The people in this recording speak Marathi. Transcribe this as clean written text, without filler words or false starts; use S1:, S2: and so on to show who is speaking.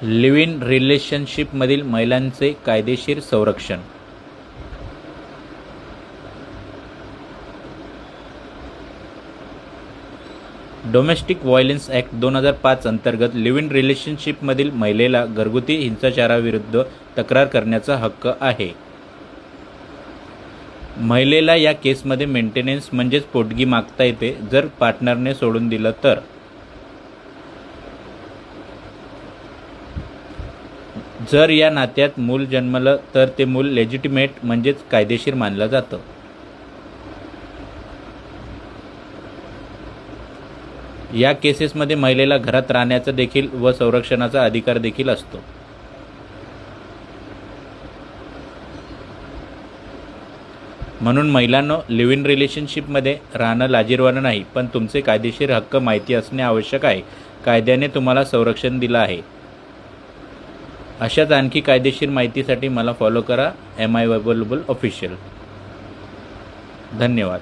S1: लिव्ह इन रिलेशनशिपमधील महिलांचे कायदेशीर संरक्षण. डोमेस्टिक व्हायलन्स ॲक्ट 2005 अंतर्गत लिव्ह इन रिलेशनशिपमधील महिलेला घरगुती हिंसाचाराविरुद्ध तक्रार करण्याचा हक्क आहे. महिलेला या केसमध्ये मेंटेनन्स म्हणजेच पोटगी मागता येते जर पार्टनरने सोडून दिलं तर. जर या नात्यात मूल जन्मलं तर ते मूल लेजिटिमेट म्हणजेच कायदेशीर मानलं जातं. या केसेसमध्ये महिलेला घरात राहण्याचा देखील व संरक्षणाचा अधिकार देखील असतो. म्हणून महिलांनो, लिव्ह इन रिलेशनशिपमध्ये राहणं लाजिरवाणं नाही, पण तुमचे कायदेशीर हक्क माहिती असणे आवश्यक आहे. कायद्याने तुम्हाला संरक्षण दिलं आहे. अशाच आणखी कायदेशीर माहितीसाठी मला फॉलो करा MI Valuable ऑफिशियल. धन्यवाद.